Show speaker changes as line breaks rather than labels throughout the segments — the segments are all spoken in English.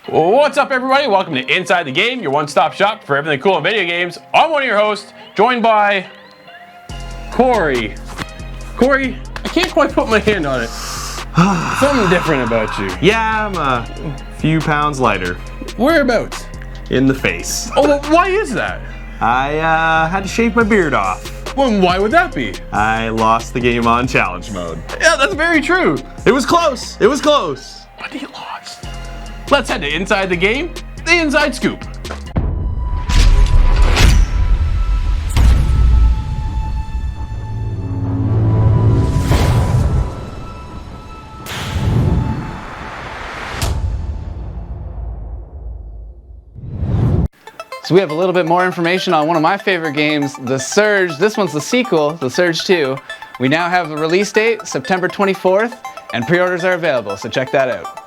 What's up, everybody? Welcome to Inside the Game, your one-stop shop for everything cool in video games. I'm one of your hosts, joined by Corey. Corey, I can't quite put my hand on it. Something different about you.
Yeah, I'm a few pounds lighter.
Whereabouts?
In the face.
Oh, well, why is that?
I had to shave my beard off.
Well, why would that be?
I lost the game on challenge mode.
Yeah, that's very true.
It was close. It was close.
But he lost. Let's head to Inside the Game, the Inside Scoop.
So we have a little bit more information on one of my favorite games, The Surge. This one's the sequel, The Surge 2. We now have a release date, September 24th, and pre-orders are available, so check that out.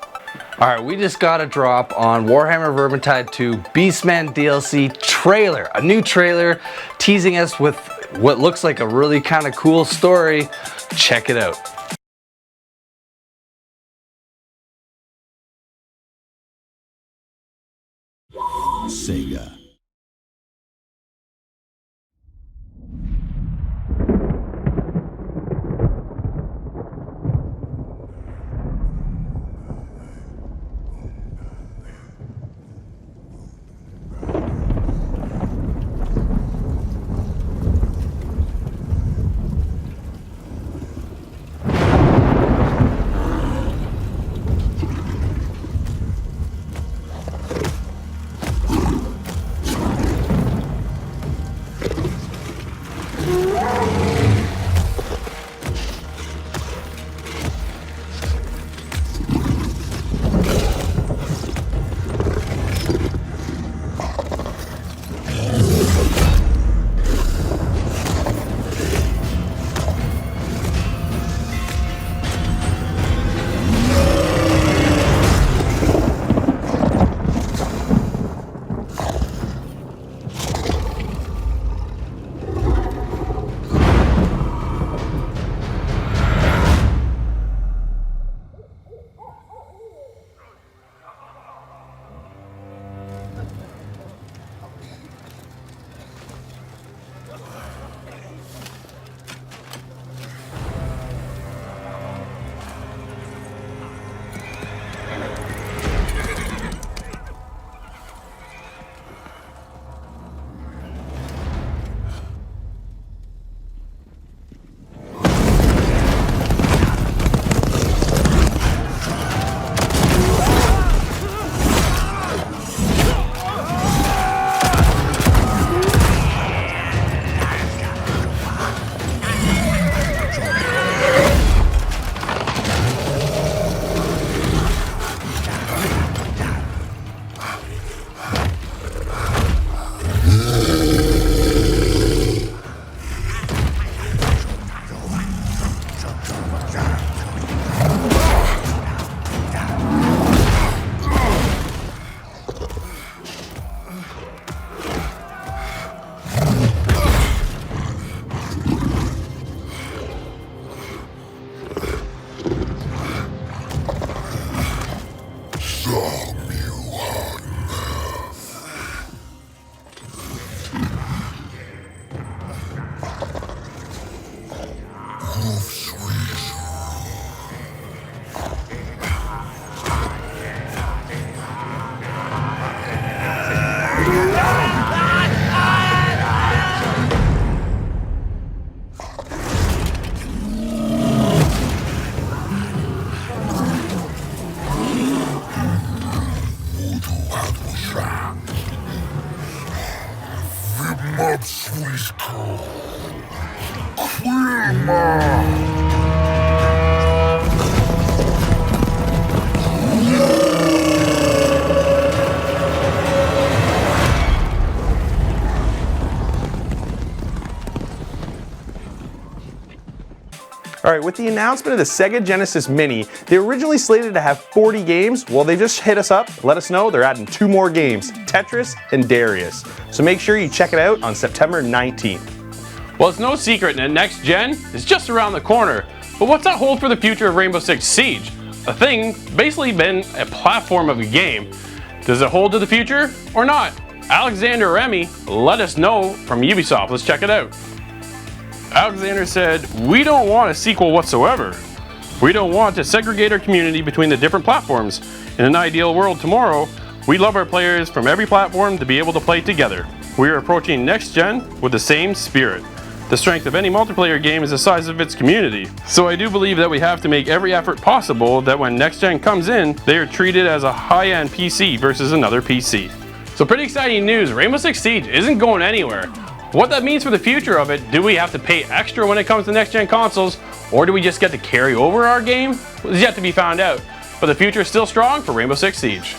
Alright, we just got a drop on Warhammer Vermintide 2 Beastman DLC trailer. A new trailer teasing us with what looks like a really kind of cool story. Check it out.
Sega.
Alright, with the announcement of the Sega Genesis Mini, they were originally slated to have 40 games. Well, they just hit us up, let us know they're adding 2 more games, Tetris and Darius. So make sure you check it out on September 19th.
Well, it's no secret that next gen is just around the corner. But what's that hold for the future of Rainbow Six Siege? A thing basically been a platform of a game. Does it hold to the future or not? Alexander Remy let us know from Ubisoft. Let's check it out. Alexander said, "We don't want a sequel whatsoever. We don't want to segregate our community between the different platforms. In an ideal world tomorrow, we love our players from every platform to be able to play together. We are approaching next gen with the same spirit. The strength of any multiplayer game is the size of its community. So I do believe that we have to make every effort possible that when next gen comes in, they are treated as a high-end PC versus another PC." So pretty exciting news. Rainbow Six Siege isn't going anywhere. What that means for the future of it, do we have to pay extra when it comes to next gen consoles, or do we just get to carry over our game? It's yet to be found out. But the future is still strong for Rainbow Six Siege.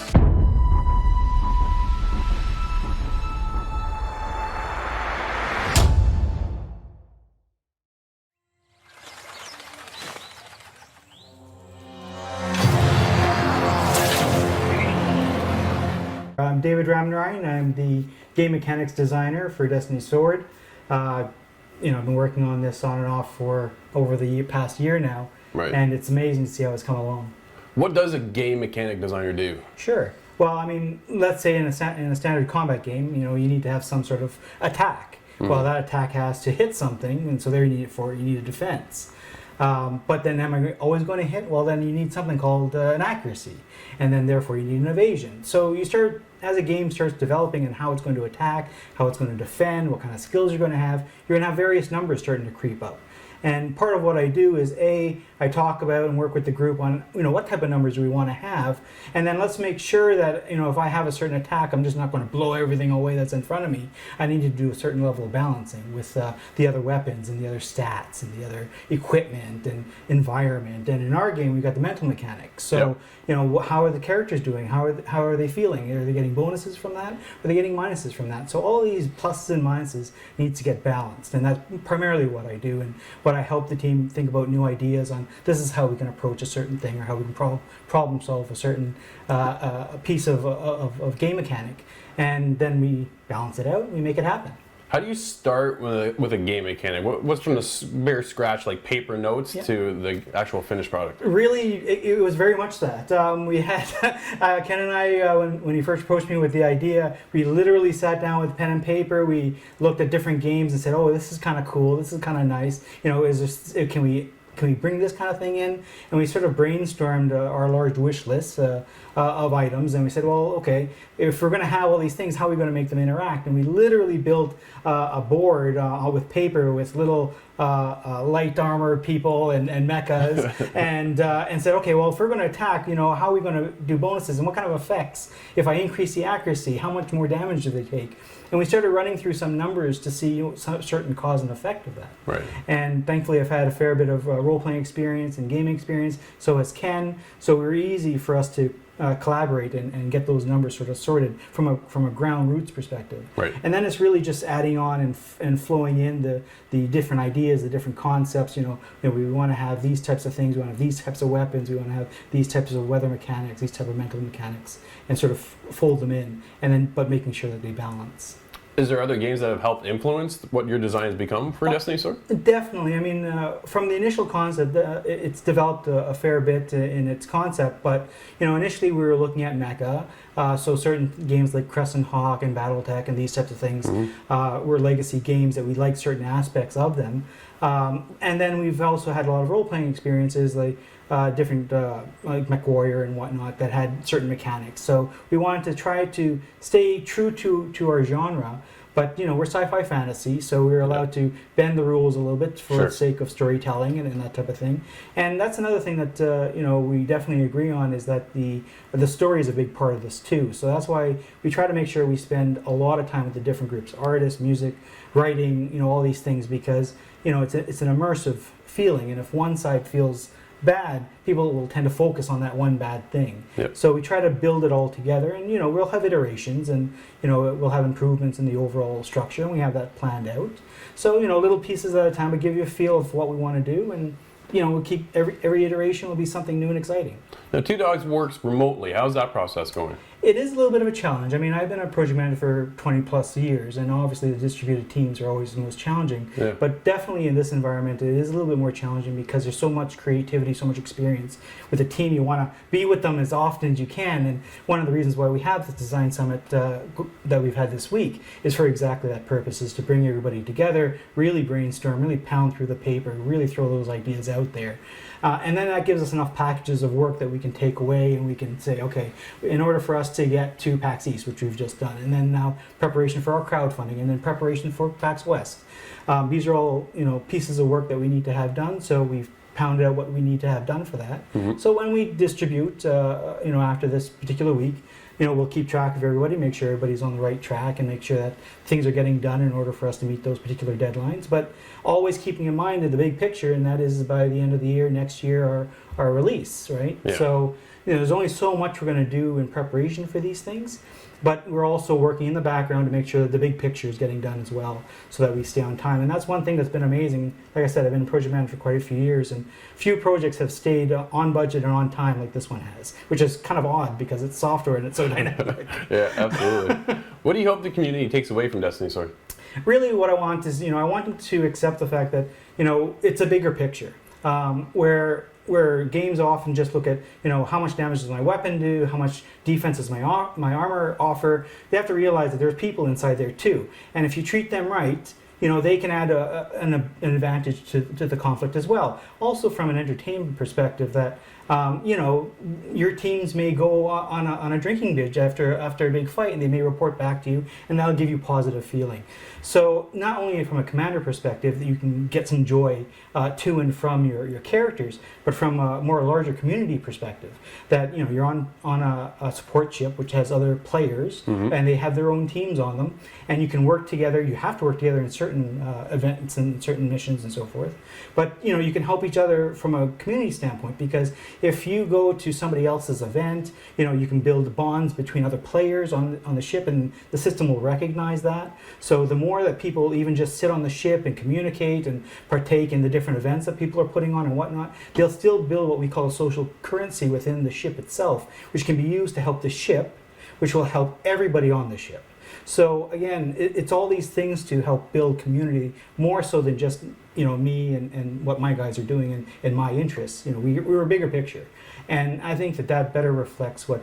I'm David Ramnarine. I'm the game mechanics designer for Destiny Sword. I've been working on this on and off for over the past year now,
Right.
and it's amazing to see how it's come along.
What does a game mechanic designer do?
Sure. Well, I mean, let's say in a standard combat game, you need to have some sort of attack. Well, that attack has to hit something, and so there you need a defense. But then am I always going to hit? Well, then you need something called an accuracy, and then therefore you need an evasion. So you start, as a game starts developing and how it's going to attack, how it's going to defend, what kind of skills you're going to have various numbers starting to creep up. And part of what I do is I talk about and work with the group on what type of numbers do we want to have, and then let's make sure that if I have a certain attack, I'm just not going to blow everything away that's in front of me. I need to do a certain level of balancing with the other weapons and the other stats and the other equipment and environment. And in our game, we've got the mental mechanics. So how are the characters doing? How are they feeling? Are they getting bonuses from that? Are they getting minuses from that? So all these pluses and minuses need to get balanced, and that's primarily what I do. And what I help the team think about new ideas on. This is how we can approach a certain thing, or how we can problem solve a certain piece of game mechanic, and then we balance it out and we make it happen.
How do you start with a game mechanic? What's from the bare scratch, like paper notes, to the actual finished product?
Really, it was very much that. We had, Ken and I, when he first approached me with the idea, we literally sat down with pen and paper. We looked at different games and said, oh, this is kind of cool, this is kind of nice. Can we bring this kind of thing in? And we sort of brainstormed our large wish list of items, and we said, well, okay, if we're going to have all these things, how are we going to make them interact? And we literally built a board with paper with little light armor people and mechas, and said, okay, well, if we're going to attack, how are we going to do bonuses, and what kind of effects? If I increase the accuracy, how much more damage do they take? And we started running through some numbers to see certain cause and effect of that.
Right.
And thankfully, I've had a fair bit of role-playing experience and gaming experience, so has Ken. So we're easy for us to collaborate and get those numbers sort of sorted from a ground roots perspective.
Right.
And then it's really just adding on and flowing in the different ideas, the different concepts. We want to have these types of things. We want to have these types of weapons. We want to have these types of weather mechanics, these type of mental mechanics, and sort of fold them in. And then, but making sure that they balance.
Is there other games that have helped influence what your design has become for Destiny Sword?
Definitely. I mean, from the initial concept, it's developed a fair bit in its concept. But initially we were looking at mecha, so certain games like Crescent Hawk and BattleTech and these types of things were legacy games that we liked certain aspects of them. And then we've also had a lot of role-playing experiences like different like MechWarrior and whatnot that had certain mechanics. So we wanted to try to stay true to our genre, but we're sci-fi fantasy, so we're allowed to bend the rules a little bit for the sake of storytelling and that type of thing. And that's another thing that we definitely agree on, is that the story is a big part of this too. So that's why we try to make sure we spend a lot of time with the different groups: artists, music, writing, all these things, because it's an immersive feeling, and if one side feels bad, people will tend to focus on that one bad thing.
Yep.
So we try to build it all together, and we'll have iterations, and we'll have improvements in the overall structure, and we have that planned out. So little pieces at a time will give you a feel of what we want to do, and we'll keep every iteration will be something new and exciting.
Now, Two Dogs works remotely. How's that process going?
It is a little bit of a challenge. I mean, I've been a project manager for 20 plus years, and obviously the distributed teams are always the most challenging.
Yeah.
But definitely in this environment, it is a little bit more challenging because there's so much creativity, so much experience. With a team, you want to be with them as often as you can. And one of the reasons why we have the Design Summit that we've had this week is for exactly that purpose, is to bring everybody together, really brainstorm, really pound through the paper, really throw those ideas out there. And then that gives us enough packages of work that we can take away, and we can say, okay, in order for us to get to PAX East, which we've just done, and then now preparation for our crowdfunding, and then preparation for PAX West. These are all pieces of work that we need to have done. So we've pounded out what we need to have done for that. So when we distribute, after this particular week, we'll keep track of everybody, make sure everybody's on the right track, and make sure that things are getting done in order for us to meet those particular deadlines. But always keeping in mind the big picture, and that is by the end of the year, next year, our release, right?
Yeah.
So there's only so much we're going to do in preparation for these things, but we're also working in the background to make sure that the big picture is getting done as well, so that we stay on time. And that's one thing that's been amazing. Like I said, I've been a project manager for quite a few years, and few projects have stayed on budget and on time like this one has, which is kind of odd because it's software and it's so dynamic.
Yeah, absolutely. What do you hope the community takes away from Destiny Sword?
Really what I want is, I want them to accept the fact that, it's a bigger picture, where games often just look at, how much damage does my weapon do, how much defense does my armor offer. They have to realize that there's people inside there too. And if you treat them right, they can add an advantage to the conflict as well. Also from an entertainment perspective, that your teams may go on a drinking binge after a big fight, and they may report back to you, and that'll give you positive feeling. So not only from a commander perspective that you can get some joy to and from your characters, but from a more larger community perspective, that you're on a support ship which has other players, and they have their own teams on them, and you can work together. You have to work together in certain events and certain missions and so forth, but you can help each other from a community standpoint, because if you go to somebody else's event, you can build bonds between other players on the ship, and the system will recognize that. So the more that people even just sit on the ship and communicate and partake in the different events that people are putting on and whatnot, they'll still build what we call a social currency within the ship itself, which can be used to help the ship, which will help everybody on the ship. So again, it's all these things to help build community, more so than just me and what my guys are doing and my interests. We're a bigger picture, and I think that better reflects what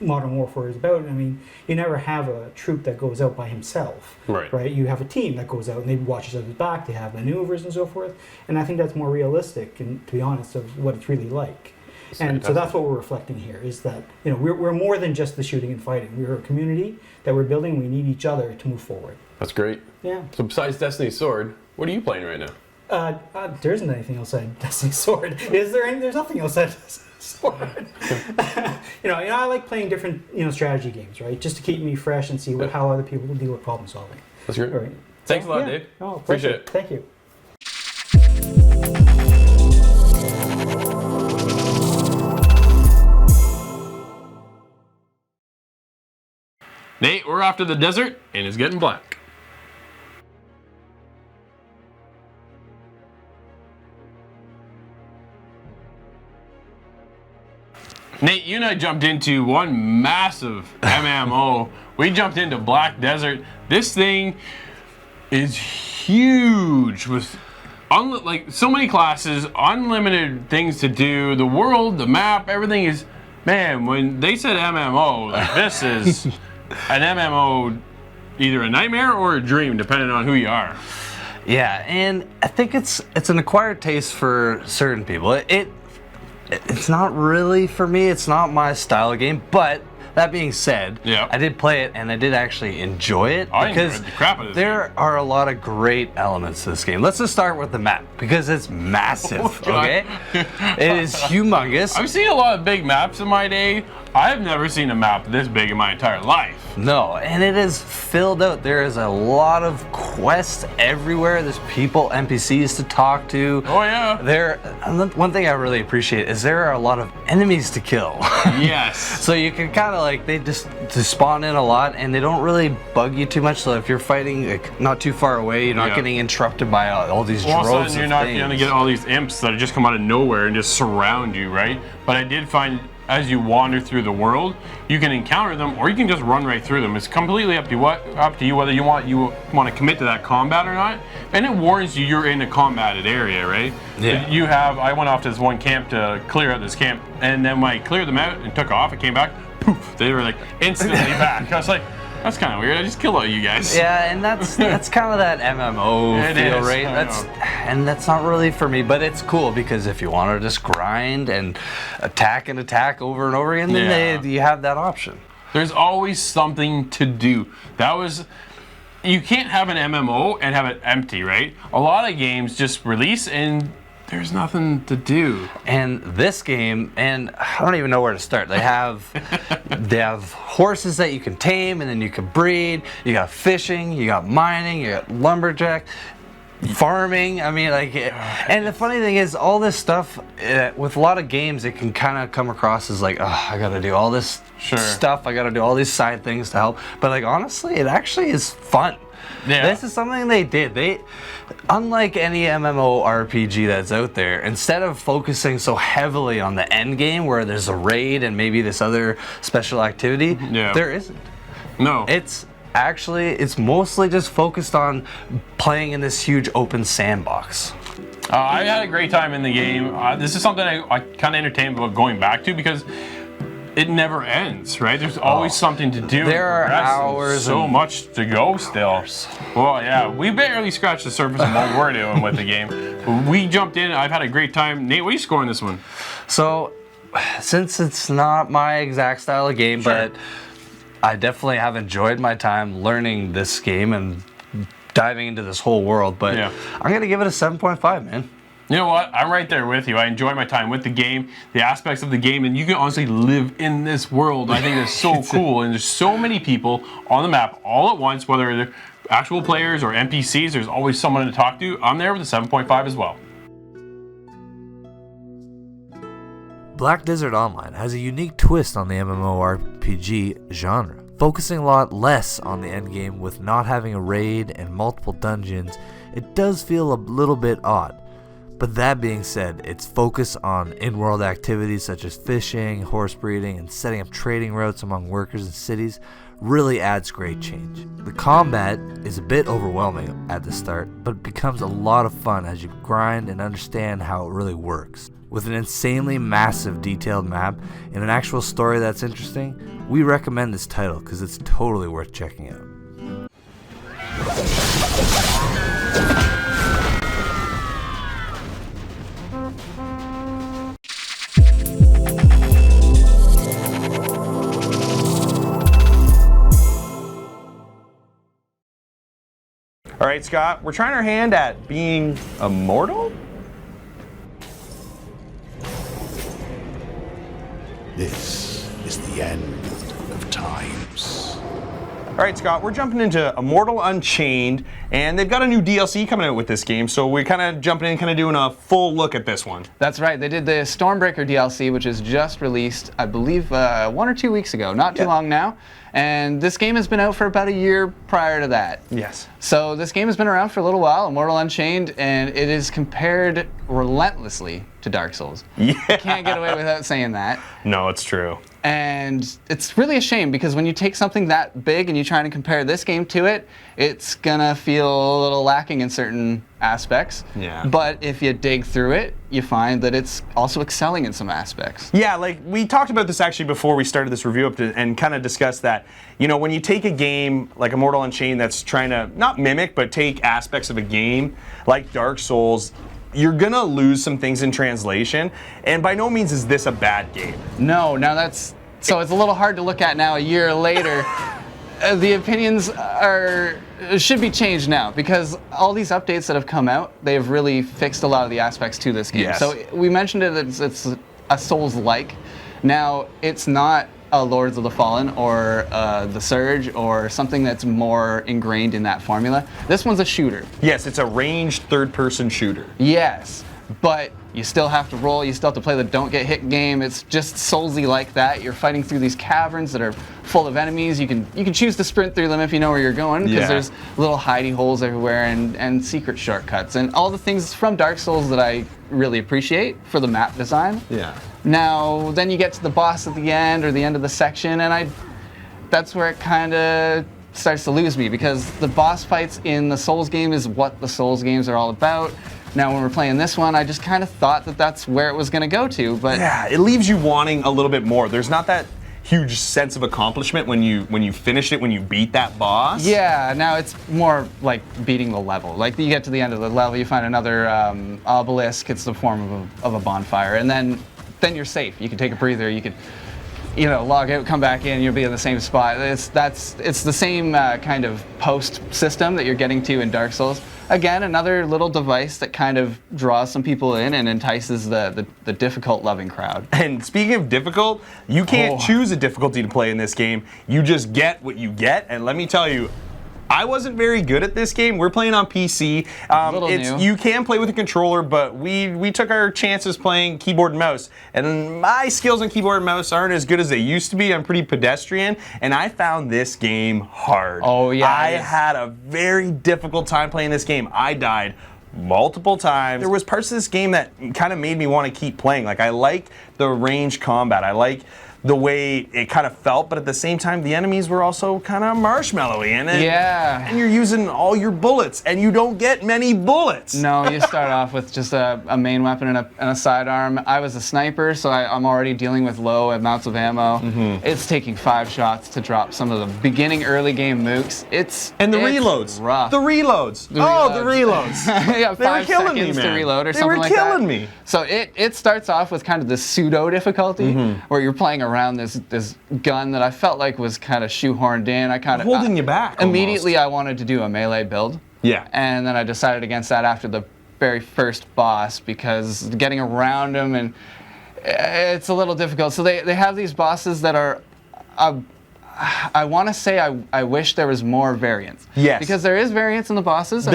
Modern Warfare is about. I mean, you never have a troop that goes out by himself, right? You have a team that goes out and they watch each other's back, they have maneuvers and so forth, and I think that's more realistic, and to be honest, of what it's really like. And so that's what we're reflecting here, is that we're more than just the shooting and fighting. We're a community that we're building. We need each other to move forward.
That's great.
Yeah.
So besides Destiny Sword, what are you playing right now?
There isn't anything outside Destiny Sword. Is there? There's nothing outside Destiny Sword. I like playing different strategy games, right? Just to keep me fresh and see how other people deal with problem solving.
That's great.
All right.
Thanks a lot, Dave.
Oh,
Appreciate it.
Thank you.
Nate, we're off to the desert, and it's getting black. Nate, you and I jumped into one massive MMO. We jumped into Black Desert. This thing is huge with so many classes, unlimited things to do. The world, the map, everything is, man, when they said MMO, this is an MMO, either a nightmare or a dream, depending on who you are.
Yeah, and I think it's an acquired taste for certain people. It's not really for me. It's not my style of game. But that being said,
yeah,
I did play it and I did actually enjoy it, because
the crap out of this
there are a lot of great elements to this game. Let's just start with the map, because it's massive. Okay, it is humongous.
I've seen a lot of big maps in my day. I've never seen a map this big in my entire life.
No, and it is filled out. There is a lot of quests everywhere. There's people, NPCs to talk to.
Oh yeah.
One thing I really appreciate is there are a lot of enemies to kill.
Yes.
So you can kind of they just spawn in a lot, and they don't really bug you too much. So if you're fighting not too far away, you're not getting interrupted by all these droves
of things. You're not
going
to get all these imps that just come out of nowhere and just surround you, right? But I did find as you wander through the world, you can encounter them, or you can just run right through them. It's completely up to you whether you want to commit to that combat or not. And it warns you you're in a combated area, right?
Yeah.
I went off to this one camp to clear out this camp, and then when I cleared them out and took off, I came back, poof, they were like instantly back. I was like, that's kind of weird. I just killed all you guys.
Yeah, and that's kind of that MMO feel, right? That's not really for me, but it's cool because if you want to just grind and attack over and over again, then you have that option.
There's always something to do. You can't have an MMO and have it empty, right? A lot of games just release and there's nothing to do.
And this game, and I don't even know where to start. They have horses that you can tame, and then you can breed. You got fishing, you got mining, you got lumberjack, farming. I mean, like, and the funny thing is, all this stuff with a lot of games, it can kind of come across as like, oh, I got to do all this stuff. I got to do all these side things to help. But like, honestly, it actually is fun. Yeah. This is something they did. Unlike any MMORPG that's out there, instead of focusing so heavily on the end game where there's a raid and maybe this other special activity, there isn't.
No.
It's mostly just focused on playing in this huge open sandbox.
I had a great time in the game. This is something I kind of entertained about going back to because it never ends, right? There's always something to do.
There are hours,
so much to go still. Well, yeah, we barely scratched the surface of what we're doing with the game. We jumped in. I've had a great time. Nate, what are you scoring this one?
So, since it's not my exact style of game, but I definitely have enjoyed my time learning this game and diving into this whole world. But I'm gonna give it a 7.5, man.
You know what? I'm right there with you. I enjoy my time with the game, the aspects of the game, and you can honestly live in this world. I think it's so cool, and there's so many people on the map all at once, whether they're actual players or NPCs, there's always someone to talk to. I'm there with a 7.5 as well.
Black Desert Online has a unique twist on the MMORPG genre, focusing a lot less on the endgame with not having a raid and multiple dungeons. It does feel a little bit odd. But that being said, its focus on in-world activities such as fishing, horse breeding, and setting up trading routes among workers and cities really adds great change. The combat is a bit overwhelming at the start, but it becomes a lot of fun as you grind and understand how it really works. With an insanely massive detailed map and an actual story that's interesting, we recommend this title because it's totally worth checking out.
All right, Scott, we're trying our hand at being immortal?
This is the end of times.
All right, Scott, we're jumping into Immortal Unchained, and they've got a new DLC coming out with this game, so we're kind of jumping in, kind of doing a full look at this one.
That's right. They did the Stormbreaker DLC, which is just released, I believe, 1 or 2 weeks ago. Not too long now. And this game has been out for about a year prior to that.
Yes.
So this game has been around for a little while, Immortal Unchained, and it is compared relentlessly to Dark Souls.
Yeah.
You can't get away without saying that.
No, it's true.
And it's really a shame because when you take something that big and you try to compare this game to it, it's gonna feel a little lacking in certain aspects.
Yeah.
But if you dig through it, you find that it's also excelling in some aspects.
Yeah, like we talked about this actually before we started this review up and kind of discussed that, you know, when you take a game like Immortal Unchained that's trying to not mimic, but take aspects of a game like Dark Souls, you're gonna lose some things in translation, and by no means is this a bad game.
No, now so it's a little hard to look at now a year later. The opinions should be changed now because all these updates that have come out, they've really fixed a lot of the aspects to this game.
Yes.
So we mentioned it, it's a Souls-like. Now, it's not a Lords of the Fallen or the Surge or something that's more ingrained in that formula. This one's a shooter.
Yes, it's a ranged third-person shooter.
Yes, but you still have to roll, you still have to play the don't get hit game. It's just Soulsy like that. You're fighting through these caverns that are full of enemies. You can choose to sprint through them if you know where you're going, because there's little hidey holes everywhere and secret shortcuts and all the things from Dark Souls that I really appreciate for the map design.
Yeah.
Now, then you get to the boss at the end or the end of the section, and that's where it kind of starts to lose me, because the boss fights in the Souls game is what the Souls games are all about. Now, when we're playing this one, I just kind of thought that that's where it was going to go to, but
yeah, it leaves you wanting a little bit more. There's not that huge sense of accomplishment when you finish it, when you beat that boss.
Yeah, now it's more like beating the level. Like you get to the end of the level, you find another obelisk. It's the form of a bonfire, and then you're safe. You can take a breather. You could, log out, come back in, you'll be in the same spot. It's the same kind of post system that you're getting to in Dark Souls. Again, another little device that kind of draws some people in and entices the difficult loving crowd.
And speaking of difficult, you can't choose a difficulty to play in this game. You just get what you get, and let me tell you, I wasn't very good at this game. We're playing on PC.
New.
You can play with a controller, but we took our chances playing keyboard and mouse. And my skills on keyboard and mouse aren't as good as they used to be. I'm pretty pedestrian, and I found this game hard.
Oh, yeah.
I had a very difficult time playing this game. I died multiple times. There was parts of this game that kind of made me want to keep playing. Like, I like the range combat. I like the way it kind of felt, but at the same time, the enemies were also kind of marshmallowy, and you're using all your bullets, and you don't get many bullets.
No, you start off with just a main weapon and a sidearm. I was a sniper, so I'm already dealing with low amounts of ammo.
Mm-hmm.
It's taking 5 shots to drop some of the beginning early game mooks.
The reloads.
Rough.
The reloads. The reloads.
Yeah,
they were
5
killing
seconds
me, man.
to reload or something like that.
They were killing me.
So it starts off with kind of the pseudo difficulty, where you're playing around this gun that I felt like was kind of shoehorned in. I kind of
holding you back.
Immediately, I wanted to do a melee build.
Yeah.
And then I decided against that after the very first boss, because getting around him and it's a little difficult. So they have these bosses that are. I want to say I wish there was more variance.
Yes.
Because there is variance in the bosses. The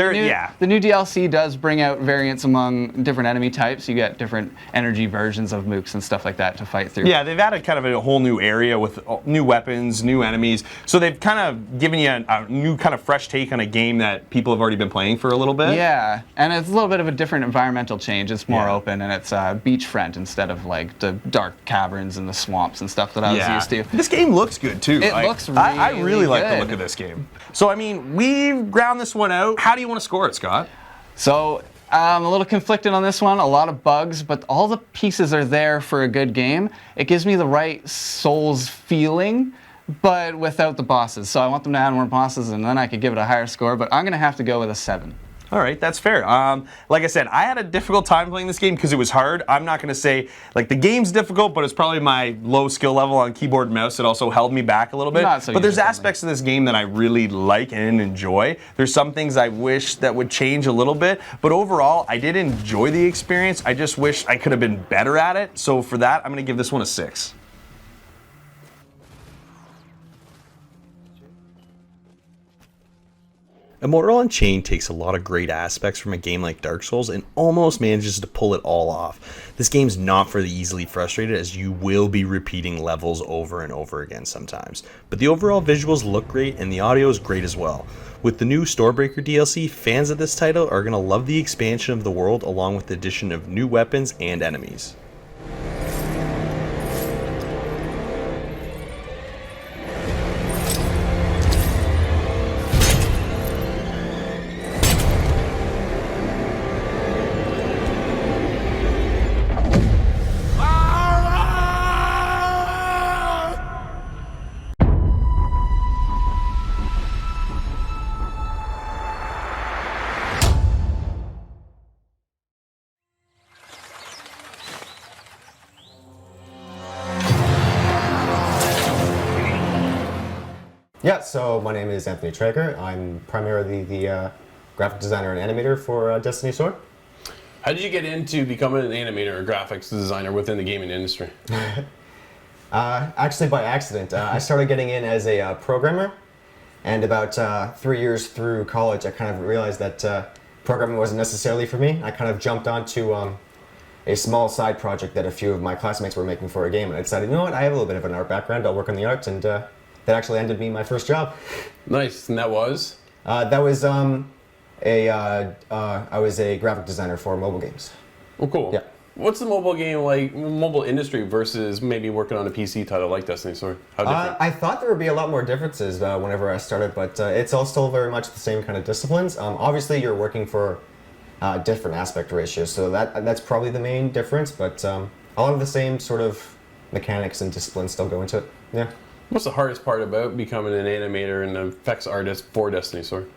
new DLC does bring out variance among different enemy types. You get different energy versions of mooks and stuff like that to fight through.
Yeah, they've added kind of a whole new area with new weapons, new enemies. So they've kind of given you a new kind of fresh take on a game that people have already been playing for a little bit.
Yeah, and it's a little bit of a different environmental change. It's more open, and it's beachfront instead of like the dark caverns and the swamps and stuff that I was used to.
This game looks good too.
It looks really
I really like the
good.
look of this game. So, I mean, we've ground this one out. How do you want to score it, Scott?
So, I'm a little conflicted on this one. A lot of bugs, but all the pieces are there for a good game. It gives me the right Souls feeling, but without the bosses. So I want them to add more bosses, and then I could give it a higher score, but I'm going to have to go with a 7.
All right, that's fair. Like I said, I had a difficult time playing this game because it was hard. I'm not going to say, like, the game's difficult, but it's probably my low skill level on keyboard and mouse that also held me back a little bit. But there's aspects of this game that I really like and enjoy. There's some things I wish that would change a little bit, but overall, I did enjoy the experience. I just wish I could have been better at it. So for that, I'm going to give this one a 6. Immortal Unchained takes a lot of great aspects from a game like Dark Souls and almost manages to pull it all off. This game's not for the easily frustrated, as you will be repeating levels over and over again sometimes. But the overall visuals look great and the audio is great as well. With the new Storebreaker DLC, fans of this title are going to love the expansion of the world along with the addition of new weapons and enemies.
Yeah, so my name is Anthony Traeger. I'm primarily the graphic designer and animator for Destiny Sword.
How did you get into becoming an animator or graphics designer within the gaming industry?
Actually by accident. I started getting in as a programmer, and about 3 years through college I kind of realized that programming wasn't necessarily for me. I kind of jumped onto a small side project that a few of my classmates were making for a game, and I decided, you know what, I have a little bit of an art background, I'll work on the art, and that actually ended being my first job.
Nice, and that was?
I was a graphic designer for mobile games.
Oh, cool.
Yeah.
What's the mobile game like, mobile industry versus maybe working on a PC title like Destiny Sword? How different?
I thought there would be a lot more differences whenever I started, but it's all still very much the same kind of disciplines. Obviously, you're working for different aspect ratios, so that's probably the main difference, but a lot of the same sort of mechanics and disciplines still go into it. Yeah.
What's the hardest part about becoming an animator and an effects artist for Destiny Sword?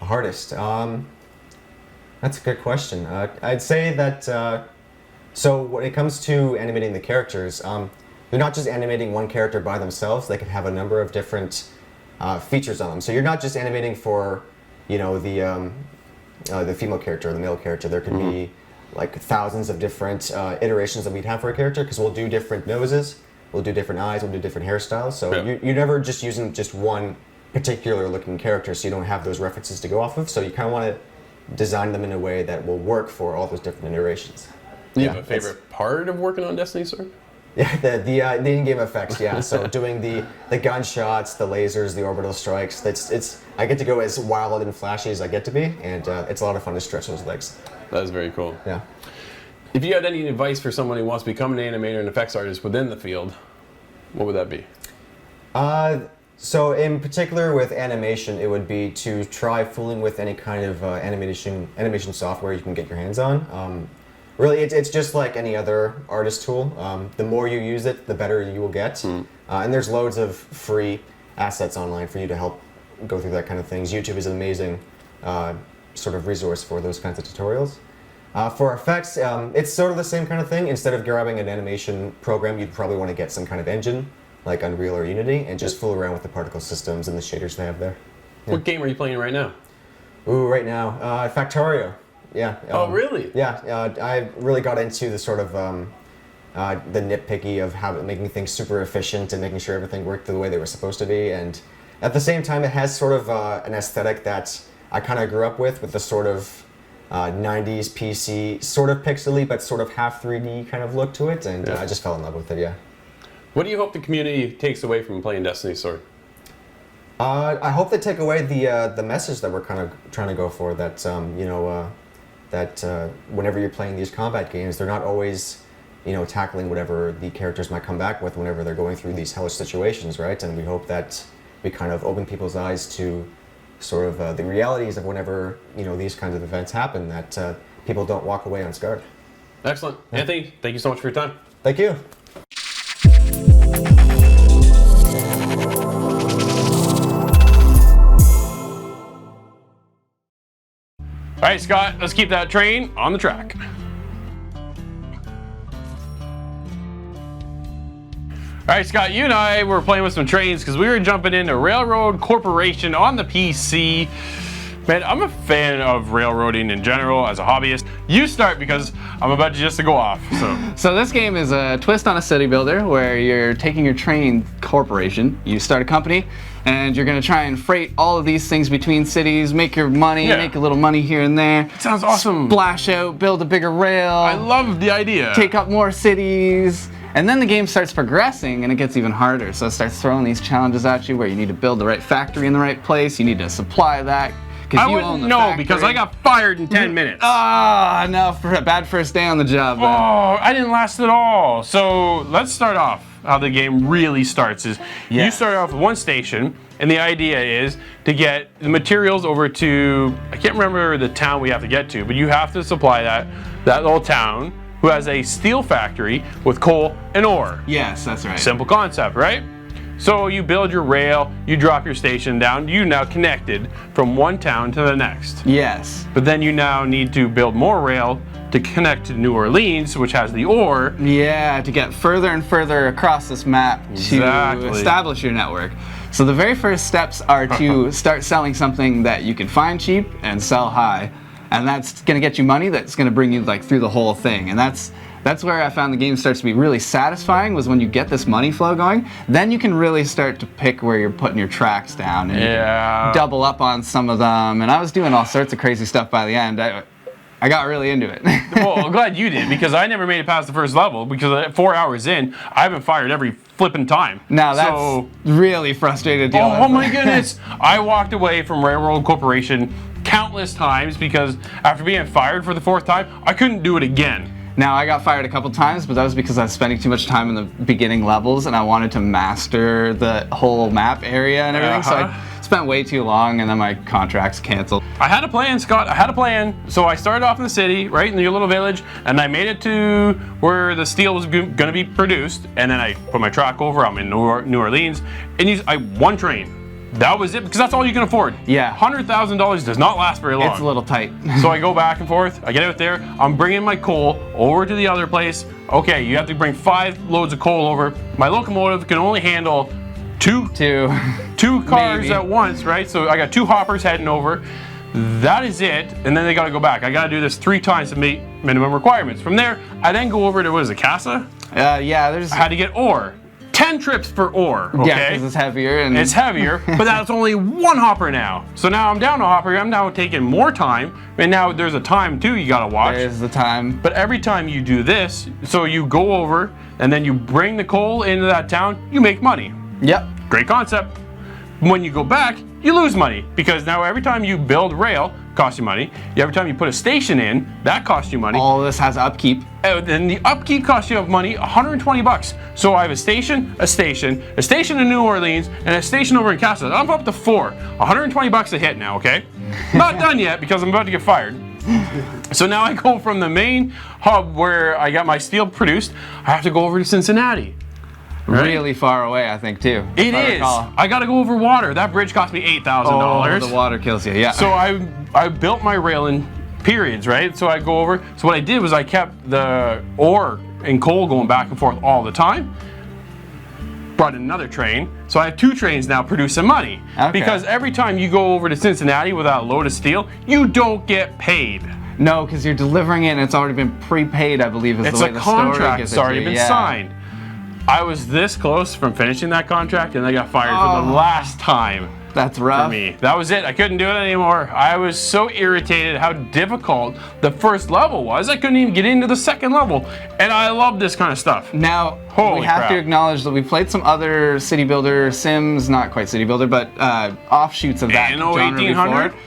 The hardest? That's a good question. I'd say that, so when it comes to animating the characters, you're not just animating one character by themselves, they can have a number of different features on them. So you're not just animating for, you know, the female character or the male character. There could be like thousands of different iterations that we'd have for a character, because we'll do different noses, we'll do different eyes, we'll do different hairstyles. So you're never just using just one particular looking character, so you don't have those references to go off of. So you kind of want to design them in a way that will work for all those different iterations.
You have a favorite part of working on Destiny Sword?
Yeah, the in-game effects. Yeah, so doing the gunshots, the lasers, the orbital strikes. I get to go as wild and flashy as I get to be, and it's a lot of fun to stretch those legs.
That is very cool.
Yeah.
If you had any advice for someone who wants to become an animator and effects artist within the field, what would that be?
So in particular with animation, it would be to try fooling with any kind of animation software you can get your hands on. Really, it's just like any other artist tool. The more you use it, the better you will get. And there's loads of free assets online for you to help go through that kind of things. YouTube is an amazing sort of resource for those kinds of tutorials. For effects, it's sort of the same kind of thing. Instead of grabbing an animation program, you'd probably want to get some kind of engine, like Unreal or Unity, and just fool around with the particle systems and the shaders they have there. Yeah.
What game are you playing right now?
Ooh, right now, Factorio. Yeah.
Oh, really?
Yeah, I really got into the sort of the nitpicky of how making things super efficient and making sure everything worked the way they were supposed to be. And at the same time, it has sort of an aesthetic that I kind of grew up with the sort of 90s PC, sort of pixely, but sort of half 3D kind of look to it. And I just fell in love with it, yeah.
What do you hope the community takes away from playing Destiny Sword?
I hope they take away the message that we're kind of trying to go for, that whenever you're playing these combat games, they're not always, tackling whatever the characters might come back with whenever they're going through these hellish situations, right? And we hope that we kind of open people's eyes to sort of the realities of whenever, these kinds of events happen, that people don't walk away unscarred.
Excellent. Yeah. Anthony, thank you so much for your time.
Thank you.
All right, Scott, let's keep that train on the track. All right, Scott, you and I were playing with some trains because we were jumping into Railroad Corporation on the PC. Man, I'm a fan of railroading in general as a hobbyist. You start because I'm about to go off.
So this game is a twist on a city builder where you're taking your train corporation, you start a company, and you're going to try and freight all of these things between cities, make your money, make a little money here and there.
It sounds awesome.
Splash out, build a bigger rail.
I love the idea.
Take up more cities. And then the game starts progressing and it gets even harder. So it starts throwing these challenges at you where you need to build the right factory in the right place. You need to supply that.
I wouldn't know because I got fired in 10 minutes.
No, for a bad first day on the job. Then.
Oh, I didn't last at all. So let's start off how the game really starts is you start off with one station and the idea is to get the materials over to, I can't remember the town we have to get to, but you have to supply that little town who has a steel factory with coal and ore.
Yes, that's right.
Simple concept, right? So you build your rail, you drop your station down, you now connected from one town to the next.
Yes.
But then you now need to build more rail to connect to New Orleans, which has the ore.
Yeah, to get further and further across this map to establish your network. So the very first steps are to start selling something that you can find cheap and sell high. And that's going to get you money that's going to bring you through the whole thing. And that's where I found the game starts to be really satisfying, was when you get this money flow going, then you can really start to pick where you're putting your tracks down and double up on some of them. And I was doing all sorts of crazy stuff by the end. I got really into it.
Well, I'm glad you did, because I never made it past the first level, because 4 hours in, I've been fired every flipping time.
Now that's really frustrated.
Oh my goodness. I walked away from Railroad Corporation countless times because after being fired for the 4th time, I couldn't do it again.
Now, I got fired a couple times, but that was because I was spending too much time in the beginning levels and I wanted to master the whole map area and everything, so I spent way too long and then my contract's canceled.
I had a plan, Scott. I had a plan. So I started off in the city, right in your little village, and I made it to where the steel was going to be produced, and then I put my truck over. I'm in New Orleans, and I one train. That was it, because that's all you can afford.
Yeah.
$100,000 does not last very long.
It's a little tight.
So I go back and forth. I get out there. I'm bringing my coal over to the other place. Okay, you have to bring 5 loads of coal over. My locomotive can only handle two cars
Maybe.
at once, right? So I got 2 hoppers heading over. That is it, and then they got to go back. I got to do this 3 times to meet minimum requirements. From there, I then go over to, what is it, Casa?
Yeah, there's...
I had to get ore. 10 trips for ore, okay?
Yeah, because it's heavier. And
it's heavier, but that's only 1 hopper now. So now I'm down a hopper, I'm now taking more time, and now there's a time too you gotta watch.
There's the time.
But every time you do this, so you go over, and then you bring the coal into that town, you make money.
Yep.
Great concept. When you go back, you lose money, because now every time you build rail, costs you money. Every time you put a station in, that costs you money.
All of this has upkeep.
And the upkeep costs you money, $120. So I have a station in New Orleans, and a station over in Casa. I'm up to 4. $120 a hit now, okay? Not done yet, because I'm about to get fired. So now I go from the main hub where I got my steel produced, I have to go over to Cincinnati. Right?
Really far away, I think, too.
It is. I got to go over water. That bridge cost me $8,000.
Oh, the water kills you, yeah.
So I built my rail in periods, right? So I go over. So what I did was I kept the ore and coal going back and forth all the time. Brought in another train. So I have 2 trains now producing money.
Okay.
Because every time you go over to Cincinnati with that load of steel, you don't get paid.
No, because you're delivering it and it's already been prepaid, I believe, is
It's
the way
a
the story
contract.
gives
It's
it to
already
you.
been
Yeah.
signed. I was this close from finishing that contract, and I got fired for the last time.
That's rough.
For me. That was it. I couldn't do it anymore. I was so irritated how difficult the first level was. I couldn't even get into the second level. And I love this kind of stuff.
Now,
Holy
we have
crap.
to acknowledge that we played some other city builder sims, not quite city builder, but offshoots of that
Anno
genre
1800?
before.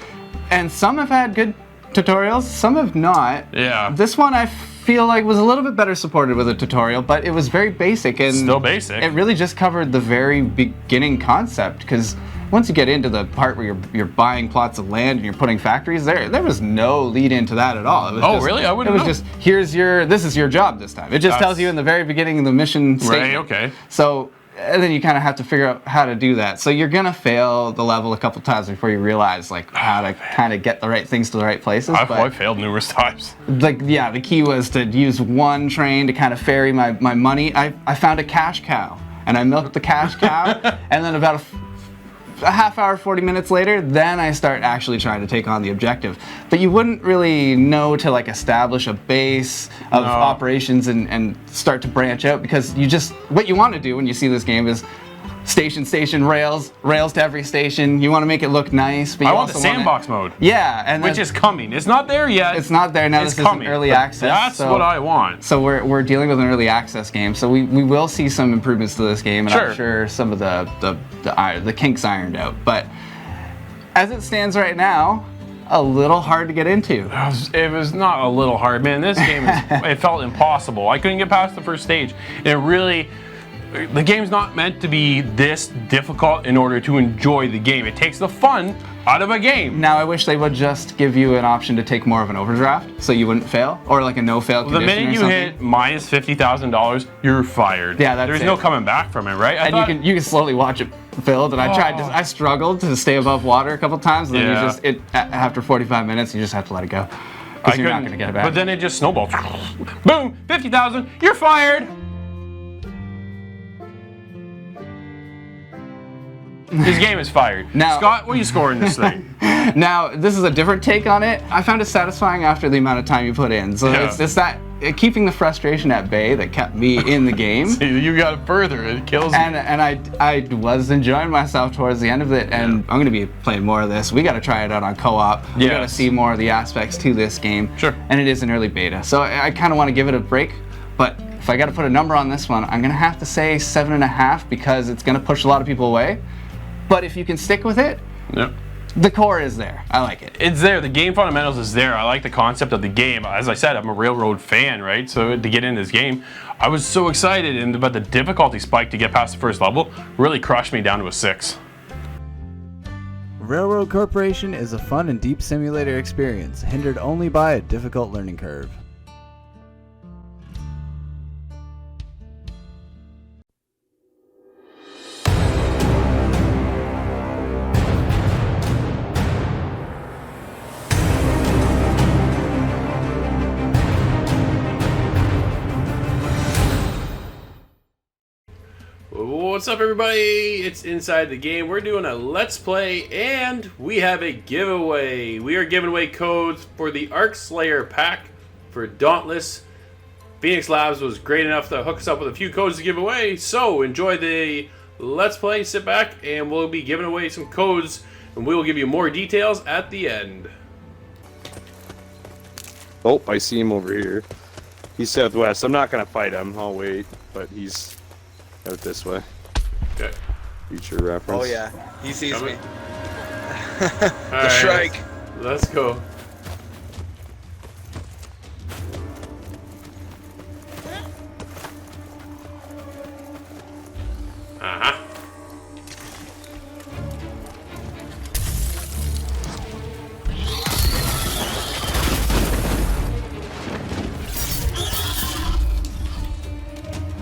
And some have had good tutorials, some have not.
Yeah.
This one I feel like was a little bit better supported with a tutorial, but it was very basic and
Still basic.
It really just covered the very beginning concept, because once you get into the part where you're buying plots of land and you're putting factories, there was no lead into that at all. It was just,
really? I wouldn't
It was
know.
just this is your job this time. It just tells you in the very beginning of the mission statement.
Right, okay.
So and then you kind of have to figure out how to do that. So you're gonna fail the level a couple times before you realize like how to kind of get the right things to the right places.
I failed numerous times.
Like, yeah, the key was to use one train to kind of ferry my money. I found a cash cow and I milked the cash cow, and then about a half hour, 40 minutes later, then I start actually trying to take on the objective. But you wouldn't really know to like establish a base of operations and start to branch out, because what you want to do when you see this game is station, rails to every station. You want to make it look nice, but you
I want
also
the sandbox mode.
Yeah, and
Which is coming. It's not there yet.
it's not there now.
It's
This
coming.
is an early
But
access.
That's
so-
what I want.
So we're dealing with an early access game, so we will see some improvements to this game, and
Sure.
I'm sure some of the kinks ironed out. But as it stands right now, a little hard to get into.
It was not a little hard, man. This game, it felt impossible. I couldn't get past the first stage. The game's not meant to be this difficult in order to enjoy the game. It takes the fun out of a game.
Now I wish they would just give you an option to take more of an overdraft, so you wouldn't fail, or like a no-fail
The
condition
minute
or
you
something.
hit minus $50,000, you're fired.
Yeah, that's
There's
it.
no coming back from it, right?
And you can slowly watch it filled, and I struggled to stay above water a couple times, and then after 45 minutes you just have to let it go, because you're not going to get it back.
But then it just snowballs. Boom, 50,000, you're fired. This game is fired.
Now-
Scott, what are you scoring this thing?
Now, this is a different take on it. I found it satisfying after the amount of time you put in. So
Yeah.
it's that keeping the frustration at bay that kept me in the game.
You got it further, it kills you.
And I was enjoying myself towards the end of it, and I'm going to be playing more of this. We got to try it out on co-op. We got to
Yes.
see more of the aspects to this game.
Sure.
And it is an early beta, so I kind of want to give it a break. But if I got to put a number on this one, I'm going to have to say 7.5, because it's going to push a lot of people away. But if you can stick with it,
Yep.
The core is there. I like it.
It's there. The game fundamentals is there. I like the concept of the game. As I said, I'm a Railroad fan, right? So to get into this game, I was so excited, but the difficulty spike to get past the first level really crushed me down to a 6.
Railroad Corporation is a fun and deep simulator experience, hindered only by a difficult learning curve.
What's up, everybody? It's Inside the Game. We're doing a Let's Play, and we have a giveaway. We are giving away codes for the Arc Slayer pack for Dauntless. Phoenix Labs was great enough to hook us up with a few codes to give away, so enjoy the Let's Play, sit back, and we'll be giving away some codes, and we will give you more details at the end.
Oh, I see him over here. He's southwest. I'm not going to fight him. I'll wait, but he's out this way.
Okay.
Future reference.
Oh yeah, he sees
Coming.
me.
Alright,
Shrike.
Let's go. Uh-huh.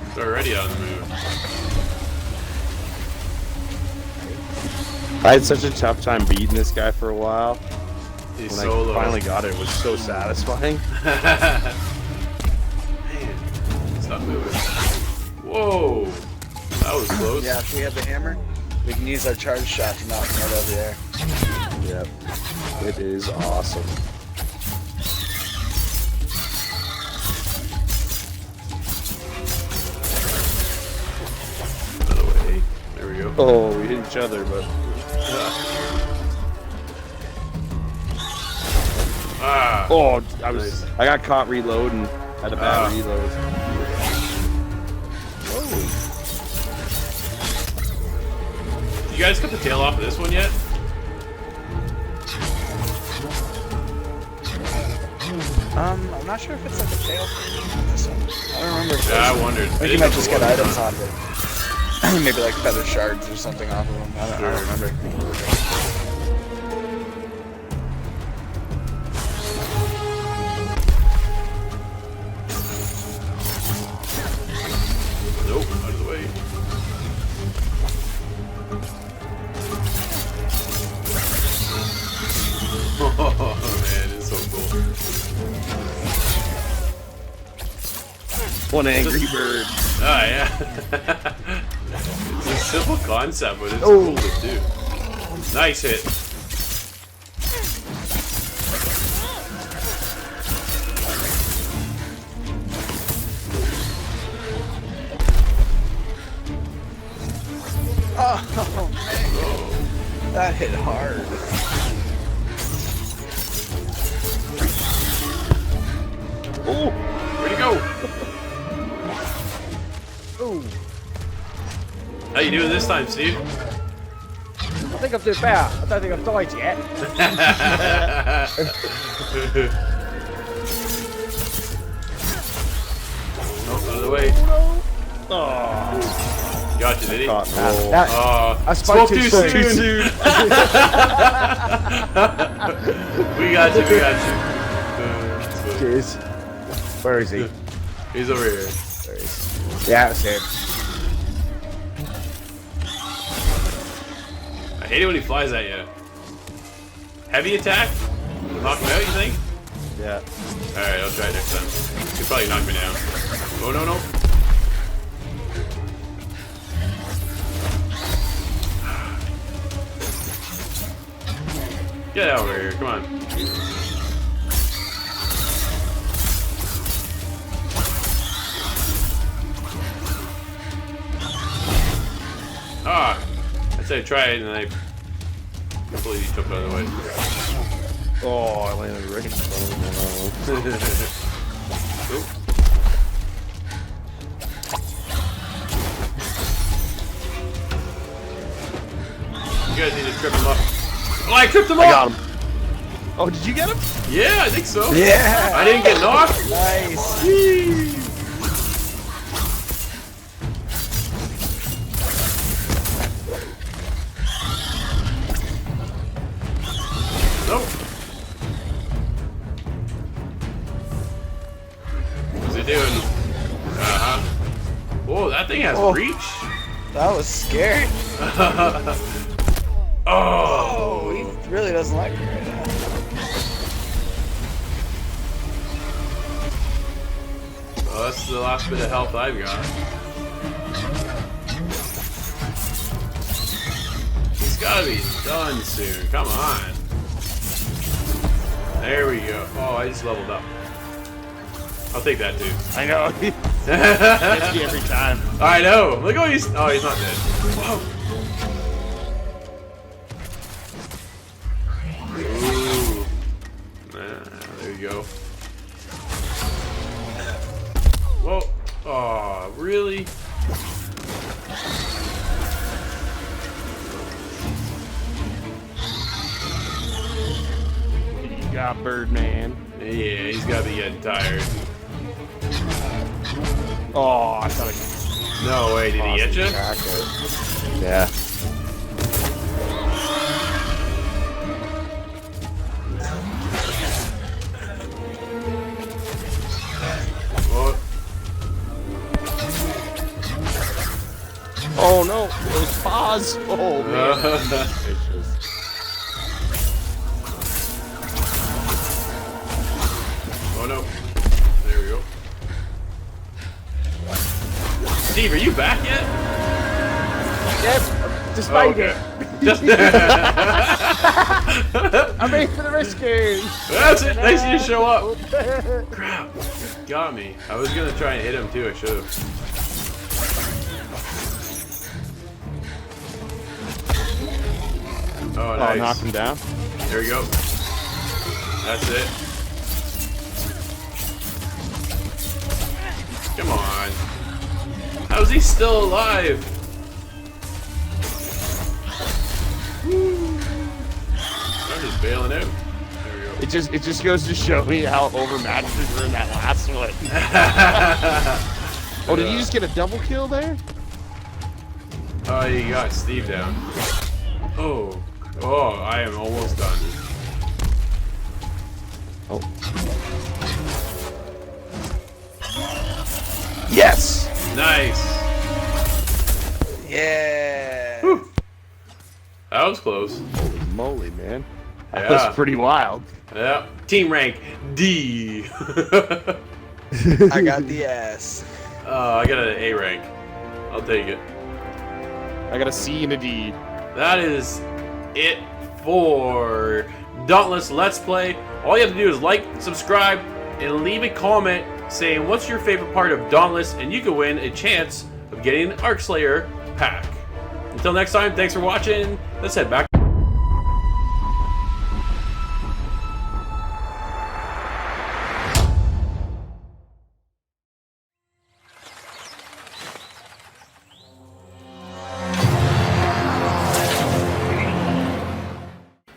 It's already on the move.
I had such a tough time beating this guy for a while.
He's
When
solo.
I finally got it, it was so satisfying.
Man, stop moving. Whoa, that was close.
Yeah, if we have the hammer, we can use our charge shot to knock him right over there.
Yep. It is awesome.
Another way. There we go.
Oh, we hit each other, but
Ah.
oh,
Nice.
I got caught reloading. Had a bad reload.
You guys cut the tail off of this one yet?
I'm not sure if it's like a tail thing on this one. I don't remember. If
Yeah, I wondered.
I think you might just get items off it. Maybe like feather shards or something off of them. I don't remember.
Nope, out of the way. Oh man, it's so cool.
One angry bird.
Ah, yeah. It's a simple concept, but it's cool to do. Nice hit.
Oh man, that hit hard.
Oh, where'd he go?
Ooh,
How you doing this time, Steve?
I think I'm doing better. I don't think I've died yet.
Nope, out of the way. Gotcha, did he?
Caught and roll.
I spoke too soon.
Too soon. We got you, we got you.
Cheers. Where is he?
He's over here.
There he is. Yeah, that's him.
I hate it when he flies at you. Heavy attack? Knock him out, you think?
Yeah.
Alright, I'll try it next time. He'll probably knock me down. Oh, no, no. Get over here, come on. Ah! I said try it and I completely took it out of the way.
Oh, I landed right in front of him.
Oop. You guys need to trip him up. Oh, I tripped him
I
up.
got him. Oh, did you get him?
Yeah, I think so.
Yeah.
I didn't get knocked.
Nice.
Nope. What's it doing? Whoa, that thing has reach.
That was scary. Oh, he really doesn't like me right now.
Well, that's the last bit of health I've got. He's gotta be done soon. Come on. There we go. Oh, I just leveled up. I'll take that too.
I know. Gets me every time.
I know. Look, he's not dead. Whoa. Ooh. There you go. Whoa. Oh, really?
You got Birdman.
Yeah, he's gotta be getting tired.
Oh, I thought
No way, did he get you?
Yeah. Oh no, those paws. Oh man.
Oh no. There we go. Steve, are you back yet?
Yep, despite
okay.
it.
Just
I'm ready for the rescue.
That's it. Nice of you to show up. Crap. Got me. I was gonna try and hit him too. I should have. Oh, nice.
Oh, knock him down.
There we go. That's it. Come on. How is he still alive? I'm just bailing out. There we go.
It just goes to show me how overmatched we were in that last one. Oh, did you just get a double kill there?
Oh, you got Steve down. Oh. Oh, I am almost done.
Oh. Yes!
Nice.
Yeah.
Whew. That was close.
Holy moly, man. That
Yeah.
was pretty wild.
Yeah. Team rank D.
I got the S.
I got an A rank. I'll take it.
I got a C and a D.
That is it for Dauntless Let's Play. All you have to do is like, subscribe, and leave a comment saying what's your favorite part of Dauntless, and you can win a chance of getting an Arc Slayer pack. Until next time, thanks for watching. Let's head back.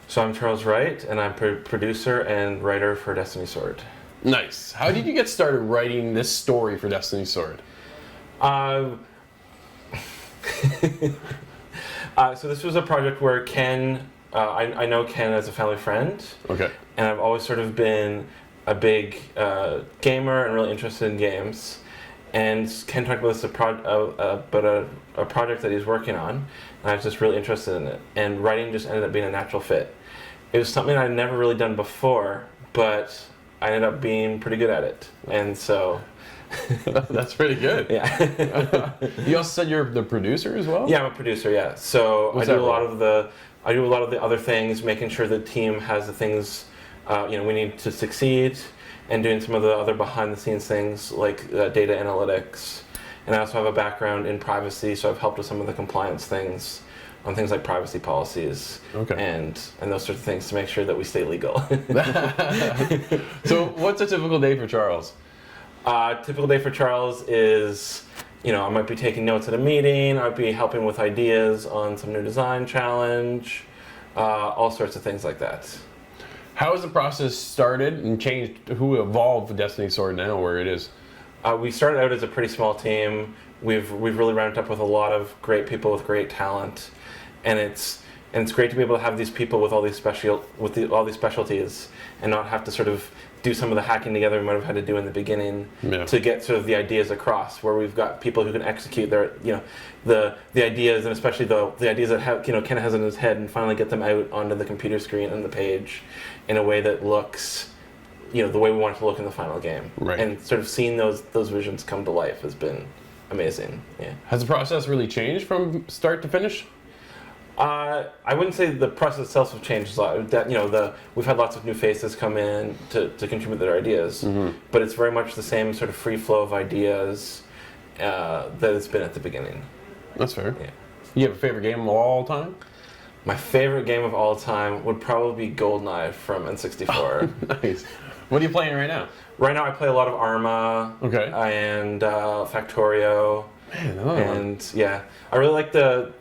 So I'm Charles Wright, and I'm producer and writer for Destiny Sword.
Nice. How did you get started writing this story for Destiny Sword?
So this was a project where Ken, I know Ken as a family friend.
Okay.
And I've always sort of been a big gamer and really interested in games. And Ken talked about this a project that he's working on, and I was just really interested in it. And writing just ended up being a natural fit. It was something I'd never really done before, but I ended up being pretty good at it. And so...
That's pretty good.
Yeah.
You also said you're the producer as well?
Yeah, I'm a producer, yeah. So I do a lot of the other things, making sure the team has the things we need to succeed, and doing some of the other behind the scenes things like data analytics. And I also have a background in privacy, so I've helped with some of the compliance things on things like privacy policies and those sorts of things to make sure that we stay legal.
So what's a typical day for Charles?
Typical day for Charles is, I might be taking notes at a meeting, I might be helping with ideas on some new design challenge,
all sorts of things like that.
How has the process started and changed? Who evolved Destiny Sword now where it is?
We started out as a pretty small team. We've really rounded up with a lot of great people with great talent, and it's great to be able to have these people with all these all these specialties, and not have to sort of do some of the hacking together we might have had to do in the beginning to get sort of the ideas across. Where we've got people who can execute their the ideas, and especially the ideas that Ken has in his head, and finally get them out onto the computer screen and the page in a way that looks the way we want it to look in the final game.
Right.
And sort of seeing those visions come to life has been amazing. Yeah.
Has the process really changed from start to finish?
I wouldn't say the process itself has changed a lot. We've had lots of new faces come in to contribute their ideas, but it's very much the same sort of free flow of ideas that it's been at the beginning.
That's fair.
Yeah.
You have a favorite game of all time?
My favorite game of all time would probably be GoldenEye from N64.
Nice. What are you playing right now?
Right now I play a lot of Arma and Factorio.
Man,
and yeah, I really like the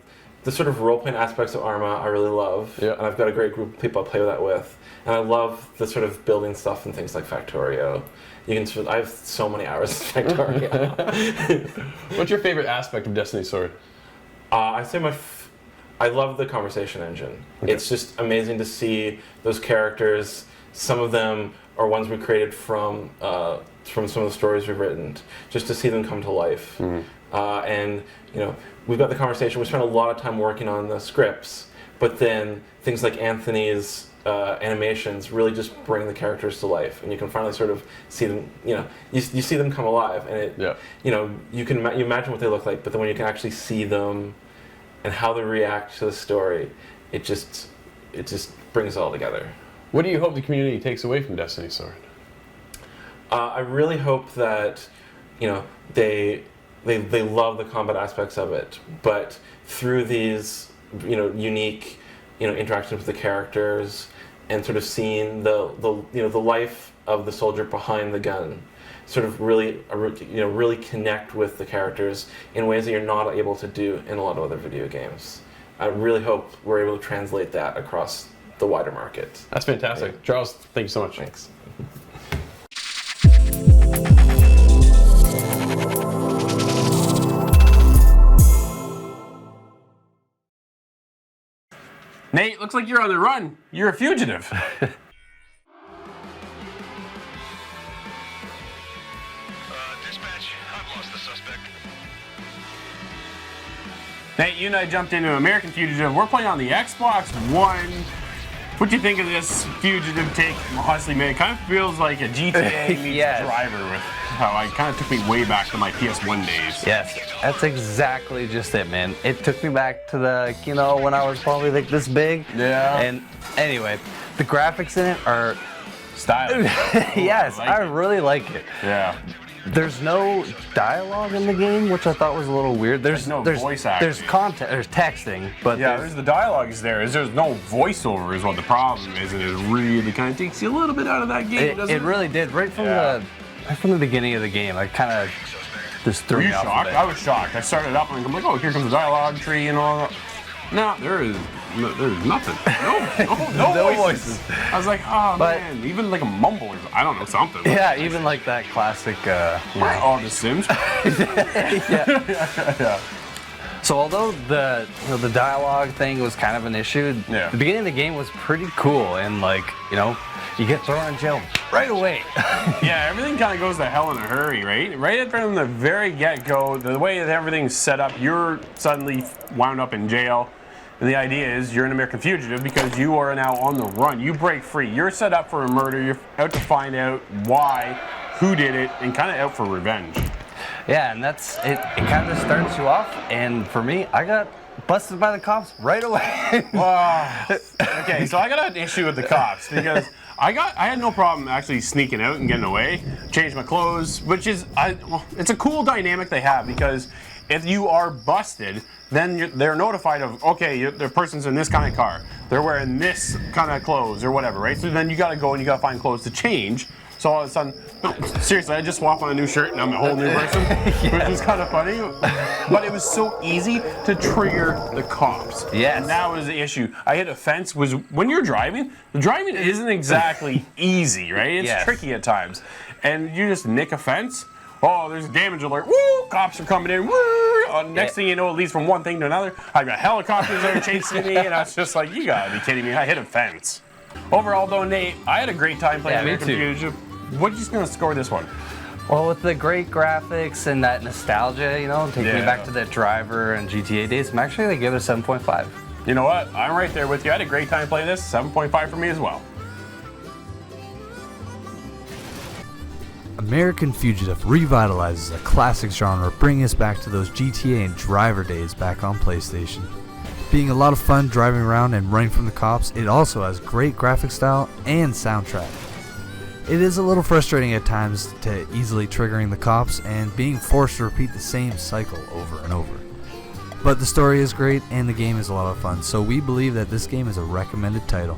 sort of role-playing aspects of Arma. I really love, and I've got a great group of people I play that with, and I love the sort of building stuff and things like Factorio. I have so many hours of Factorio.
What's your favorite aspect of Destiny Sword?
I'd say I love the conversation engine. It's just amazing to see those characters. Some of them are ones we created from some of the stories we've written, just to see them come to life. And we've got the conversation. We spent a lot of time working on the scripts, but then things like Anthony's animations really just bring the characters to life, and you can finally sort of see them. You see them come alive, and you imagine what they look like, but then when you can actually see them and how they react to the story, it just brings it all together.
What do you hope the community takes away from Destiny Sword?
I really hope that they love the combat aspects of it, but through these unique interactions with the characters, and sort of seeing the life of the soldier behind the gun, sort of really connect with the characters in ways that you're not able to do in a lot of other video games. I really hope we're able to translate that across the wider market.
That's fantastic. Yeah. Charles, thank you so much.
Thanks.
Nate, looks like you're on the run. You're a fugitive.
Dispatch, I've lost the suspect.
Nate, you and I jumped into American Fugitive. We're playing on the Xbox One. What do you think of this Fugitive take? Honestly, man, it kind of feels like a GTA meets Driver with how it kind of took me way back to my PS1 days.
Yes, that's exactly just it, man. It took me back to the, when I was probably like this big.
Yeah.
And anyway, the graphics in it are
stylish.
Yes, I really like it.
Yeah.
There's no dialogue in the game, which I thought was a little weird. There's
no voice acting.
There's content, there's texting, but
there's the dialogue is there. There's no voiceover is what the problem is, and it really kind of takes you a little bit out of that game, doesn't it?
It really did. Right from the beginning of the game, I kind of just threw me off.
Were you shocked? I was shocked. I started up and I'm like, oh, here comes the dialogue tree and all that. No, there's nothing. No voices. I was like, oh man, even like a mumble or I don't know, something.
Yeah, even like that classic.
Oh, The Sims.
Yeah. So although the dialogue thing was kind of an issue, the beginning of the game was pretty cool, and you get thrown in jail right away.
Yeah, everything kind of goes to hell in a hurry, right? Right from the very get-go, the way that everything's set up, you're suddenly wound up in jail. And the idea is you're an American fugitive because you are now on the run. You break free. You're set up for a murder. You're out to find out why, who did it, and kind of out for revenge.
Yeah, and that's it. It kind of starts you off. And for me, I got busted by the cops right away.
Okay, so I got an issue with the cops because I had no problem actually sneaking out and getting away. Changed my clothes, which is it's a cool dynamic they have because if you are busted, then they're notified of, okay, the person's in this kind of car. They're wearing this kind of clothes or whatever, right? So then you got to go and you got to find clothes to change. So all of a sudden,
Seriously, I just swapped on a new shirt and I'm a whole new person, which is kind of funny. But it was so easy to trigger the cops.
Yes.
And that was the issue. I hit a fence. Was when you're driving, the driving isn't exactly easy, right? It's tricky at times. And you just nick a fence. Oh, there's a damage alert. Woo! Cops are coming in. Woo! Next thing you know, it leads from one thing to another. I got helicopters that are chasing me, and I was just like, you gotta be kidding me. I hit a fence. Overall, though, Nate, I had a great time playing American Fugitive. What are you just gonna score this one?
Well, with the great graphics and that nostalgia, you know, taking me back to the Driver and GTA days, I'm actually gonna give it a 7.5.
You know what? I'm right there with you. I had a great time playing this. 7.5 for me as well.
American Fugitive revitalizes a classic genre, bringing us back to those GTA and Driver days back on PlayStation. Being a lot of fun driving around and running from the cops, it also has great graphic style and soundtrack. It is a little frustrating at times to easily triggering the cops and being forced to repeat the same cycle over and over. But the story is great and the game is a lot of fun, so we believe that this game is a recommended title.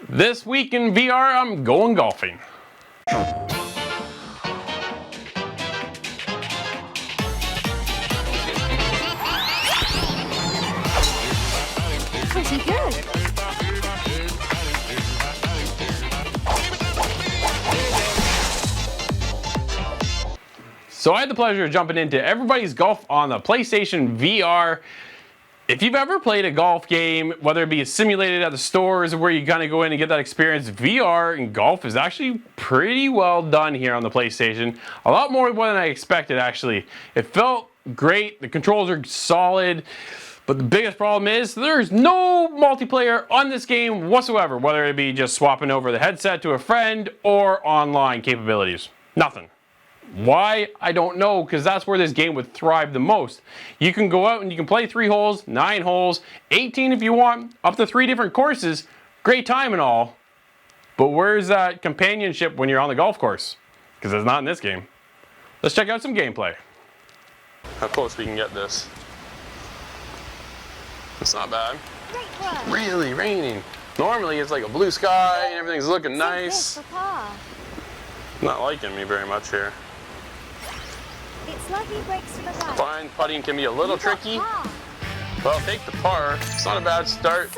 This week in VR, I'm going golfing.
Pretty good.
So I had the pleasure of jumping into everybody's golf on the PlayStation VR. If you've ever played a golf game, whether it be simulated at the stores or where you kind of go in and get that experience, VR and golf is actually pretty well done here on the PlayStation. A lot more than I expected, actually. It felt great. The controls are solid. But the biggest problem is there's no multiplayer on this game whatsoever, whether it be just swapping over the headset to a friend or online capabilities. Nothing. Why? I don't know, because that's where this game would thrive the most. You can go out and you can play 3 holes, 9 holes, 18 if you want, up to 3 different courses. Great time and all. But where's that companionship when you're on the golf course? Because it's not in this game. Let's check out some gameplay. How close we can get this. It's not bad. It's really raining. Normally it's like a blue sky and everything's looking nice. Not liking me very much here.
It's lucky breaks for that.
Fine, putting can be a little tricky. But I'll take the par. It's not a bad start.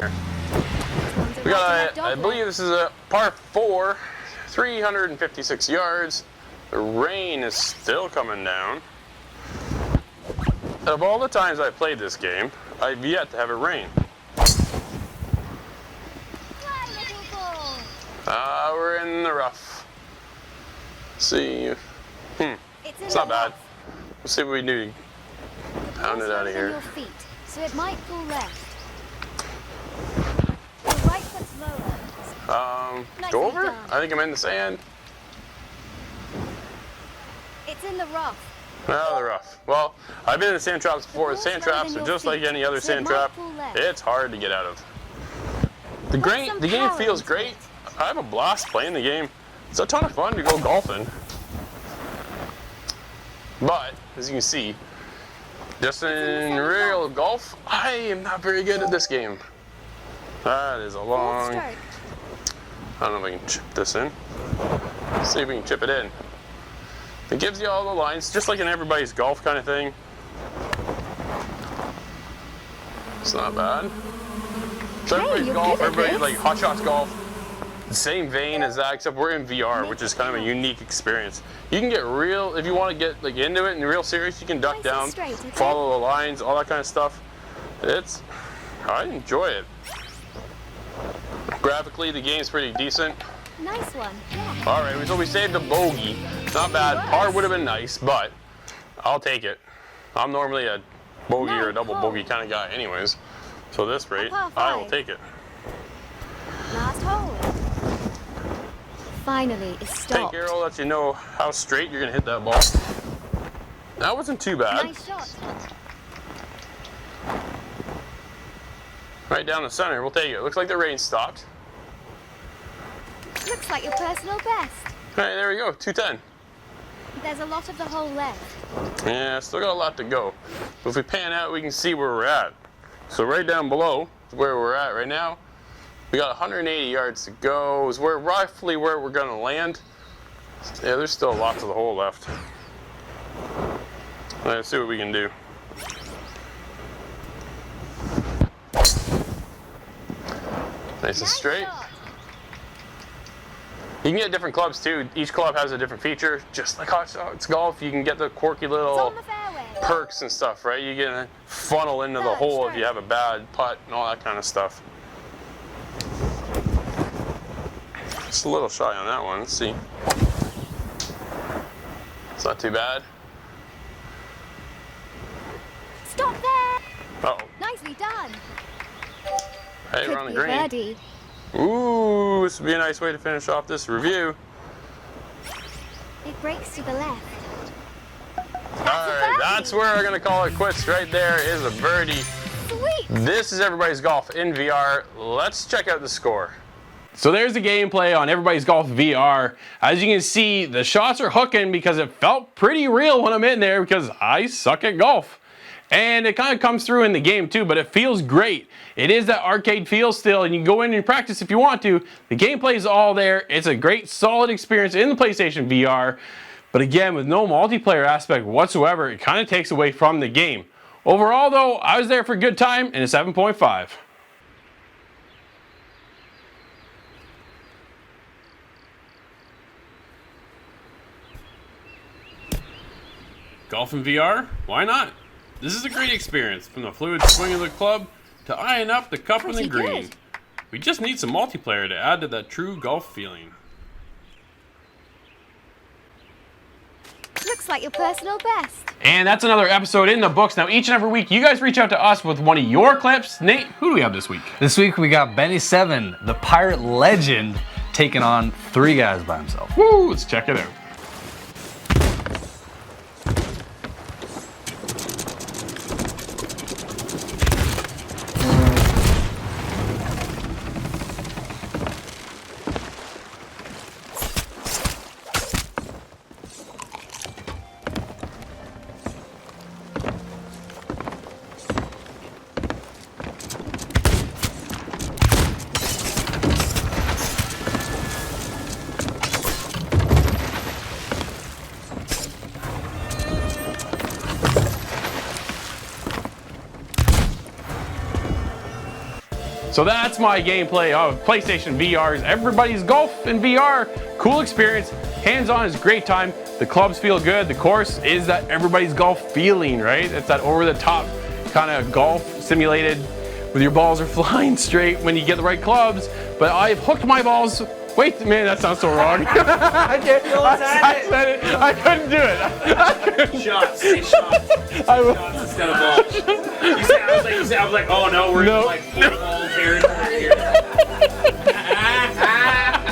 We got I believe this is a par 4, 356 yards. The rain is still coming down. Out of all the times I've played this game, I've yet to have it rain. We're in the rough. Let's see. It's not bad. Let's see what we do. Pound it out of here.
So it might go left. The right foot's lower.
Go over? I think I'm in the sand.
It's in the rough.
No, the rough. Well, I've been in the sand traps before. The sand traps are just like any other sand trap. It's hard to get out of. The game feels great. I have a blast playing the game. It's a ton of fun to go golfing. But, as you can see, just in real golf, I am not very good at this game. That is a long... I don't know if I can chip this in. Let's see if we can chip it in. It gives you all the lines, just like in everybody's golf kind of thing. It's not bad. So everybody's golf, everybody's like Hot Shots golf. The same vein as that, except we're in VR, which is kind of a unique experience. You can get real, if you want to get like into it and real serious, you can duck down, follow the lines, all that kind of stuff. I enjoy it. Graphically, the game's pretty decent.
Nice one. Yeah.
All right, so we saved a bogey. Not bad. Par would have been nice, but I'll take it. I'm normally a bogey or a double bogey kind of guy anyways. So at this rate, I will take it.
Last hole. finally is stopped.
Take arrow lets you know how straight you're gonna hit that ball. That wasn't too bad.
Nice shot.
Right down the center, we'll take it. Looks like the rain stopped.
Looks like your personal best.
All right, there we go, 210.
There's a lot of the hole left.
Yeah, still got a lot to go. But if we pan out, we can see where we're at. So right down below is where we're at right now. We got 180 yards to go. Is where roughly where we're gonna land. Yeah, there's still lots of the hole left. Let's see what we can do. Nice and straight. You can get different clubs too. Each club has a different feature. Just like Hot Shots Golf, you can get the quirky little perks and stuff, right? You get a funnel into the hole if you have a bad putt and all that kind of stuff. Just a little shy on that one. Let's see. It's not too bad.
Stop there!
Uh-oh.
Nicely done.
Hey, we're on the green.
Birdie.
Ooh, this would be a nice way to finish off this review.
It breaks to the left.
Alright, that's where we're gonna call it quits. Right there is a birdie.
Sweet!
This is Everybody's Golf in VR. Let's check out the score. So there's the gameplay on Everybody's Golf VR. As you can see, the shots are hooking because it felt pretty real when I'm in there because I suck at golf. And it kind of comes through in the game too, but it feels great. It is that arcade feel still, and you can go in and practice if you want to. The gameplay is all there. It's a great, solid experience in the PlayStation VR. But again, with no multiplayer aspect whatsoever, it kind of takes away from the game. Overall though, I was there for a good time and a 7.5. Golf in VR? Why not? This is a great experience, from the fluid swing of the club to eyeing up the cup and the green. We just need some multiplayer to add to that true golf feeling.
Looks like your personal best.
And that's another episode in the books. Now, each and every week, you guys reach out to us with one of your clips. Nate, who do we have this week?
This week we got Benny7, the pirate legend, taking on 3 guys by himself.
Woo, let's check it out. So that's my gameplay of PlayStation VR's Everybody's Golf in VR. Cool experience, hands-on is a great time. The clubs feel good. The course is that Everybody's Golf feeling, right? It's that over-the-top kind of golf simulated with your balls are flying straight when you get the right clubs. But I've hooked my balls. Wait, man, that sounds so wrong. I can't feel I said it. I couldn't do it.
Shots. Say shots. Shots instead of balls. I was like, oh no, we're in like full ball territory here.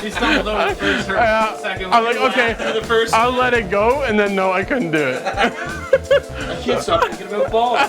He stumbled over the first hurt, second.
I'm like, okay,
the first
I'll let it go, and then no, I couldn't do it.
I can't stop thinking about balls.